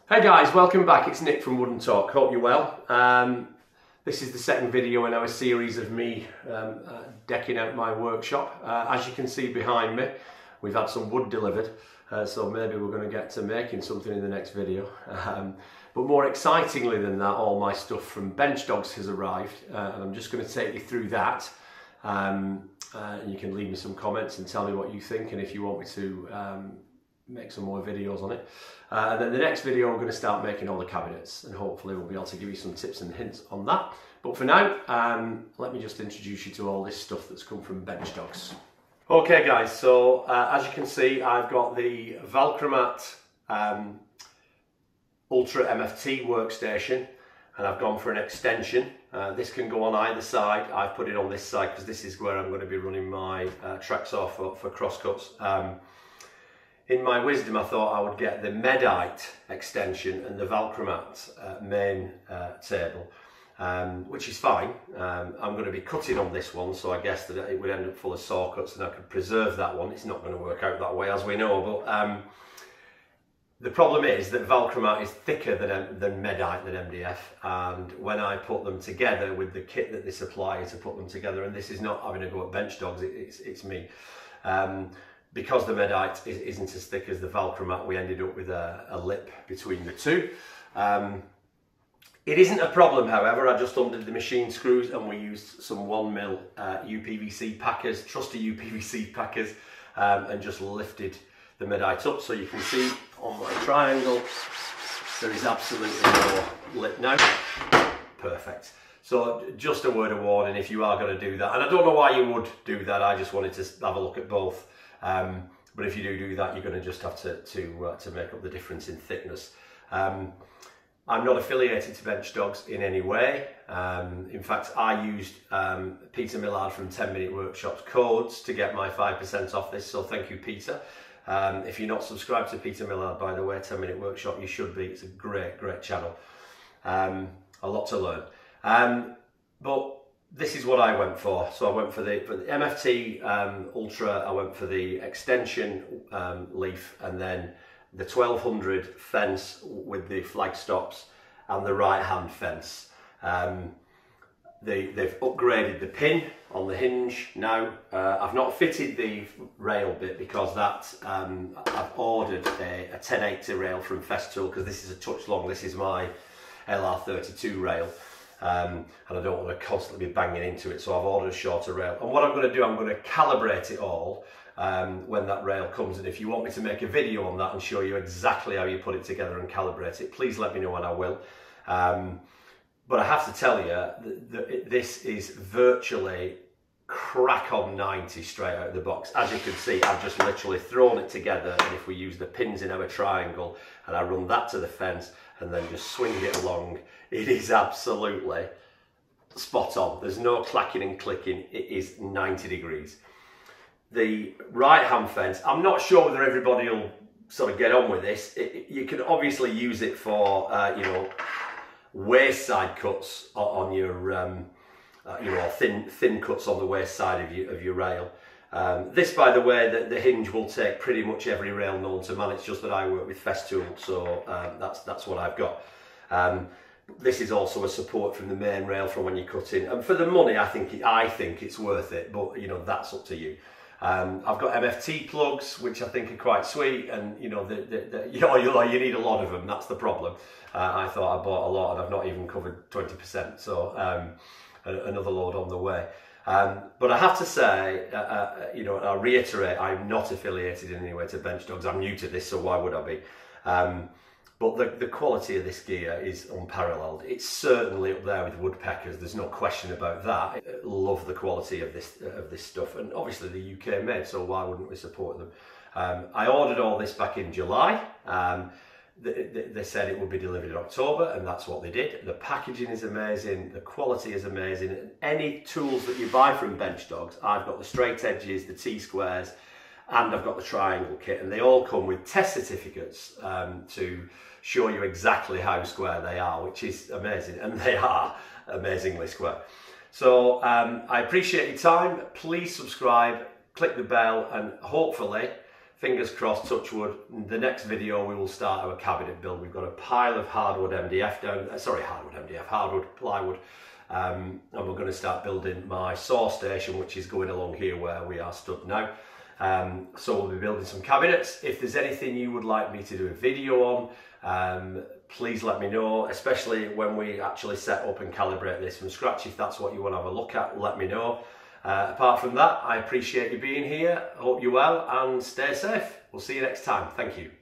Hey guys, welcome back. It's Nick from Wood and Talk. Hope you're well. This is the second video in our series of me decking out my workshop. As you can see behind me, we've had some wood delivered, so maybe we're going to get to making something in the next video. But more excitingly than that, all my stuff from Benchdog has arrived, and I'm just going to take you through that. And you can leave me some comments and tell me what you think, and if you want me to make some more videos on it. And then the next video we're going to start making all the cabinets, and hopefully we'll be able to give you some tips and hints on that. But for now, let me just introduce you to all this stuff that's come from Benchdog. Okay guys, so as you can see, I've got the Valchromat Ultra MFT workstation, and I've gone for an extension. This can go on either side. I've put it on this side because this is where I'm going to be running my tracks off for crosscuts. In my wisdom, I thought I would get the Medite extension and the Valchromat main table, which is fine. I'm going to be cutting on this one, so I guess that it would end up full of saw cuts and I could preserve that one. It's not going to work out that way, as we know, but the problem is that Valchromat is thicker than Medite, than MDF, and when I put them together with the kit that they supply to put them together, and this is not having a go at Benchdog, it's me. Because the Medite isn't as thick as the Valchromat, we ended up with a lip between the two. It isn't a problem, however. I just undid the machine screws and we used some 1mm UPVC packers, trusty UPVC packers, and just lifted the Medite up. So you can see on my triangle, there is absolutely no lip now. Perfect. So just a word of warning if you are going to do that. And I don't know why you would do that. I just wanted to have a look at both. But if you do that, you're going to just have to make up the difference in thickness. I'm not affiliated to Benchdog in any way. In fact, I used Peter Millard from 10 Minute Workshops codes to get my 5% off this, so thank you, Peter. If you're not subscribed to Peter Millard, by the way, 10 Minute Workshop, you should be. It's a great channel. A lot to learn. But this is what I went for. So I went for the MFT Ultra, I went for the extension leaf, and then the 1200 fence with the flag stops and the right hand fence. They've upgraded the pin on the hinge now. I've not fitted the rail bit because that I've ordered a 1080 rail from Festool, because this is a touch long. This is my LR32 rail. And I don't want to constantly be banging into it, so I've ordered a shorter rail. And what I'm going to do, I'm going to calibrate it all when that rail comes, and if you want me to make a video on that and show you exactly how you put it together and calibrate it, please let me know and I will. But I have to tell you that this is virtually crack on 90 straight out of the box. As you can see, I've just literally thrown it together, and if we use the pins in our triangle and I run that to the fence and then just swing it along, it is absolutely spot on. There's no clacking and clicking. It is 90 degrees. The right hand fence, I'm not sure whether everybody will sort of get on with this. You can obviously use it for you know, waist side cuts on your you know, thin cuts on the waist side of your rail. This, by the way, the hinge will take pretty much every rail known to man. It's just that I work with Festool, so that's what I've got. This is also a support from the main rail from when you cut in, and for the money, I think it's worth it. But you know, that's up to you. I've got MFT plugs, which I think are quite sweet, and you know, you need a lot of them. That's the problem. I thought I bought a lot, and I've not even covered 20%. So another load on the way. But I have to say, you know, I'll reiterate, I'm not affiliated in any way to Benchdog. I'm new to this, so why would I be? But the quality of this gear is unparalleled. It's certainly up there with woodpeckers. There's no question about that. I love the quality of this stuff, and obviously the UK made, so why wouldn't we support them? I ordered all this back in July. They said it would be delivered in October, and that's what they did. The packaging is amazing, the quality is amazing. Any tools that you buy from Benchdog, I've got the straight edges, the T-squares, and I've got the triangle kit, and they all come with test certificates to show you exactly how square they are, which is amazing, and they are amazingly square. So I appreciate your time. Please subscribe, click the bell, and hopefully fingers crossed, touch wood, the next video we will start our cabinet build. We've got a pile of hardwood MDF hardwood plywood, and we're going to start building my saw station, which is going along here where we are stood now. So we'll be building some cabinets. If there's anything you would like me to do a video on, please let me know, especially when we actually set up and calibrate this from scratch. If that's what you want to have a look at, let me know. Apart from that, I appreciate you being here. I hope you're well and stay safe. We'll see you next time. Thank you.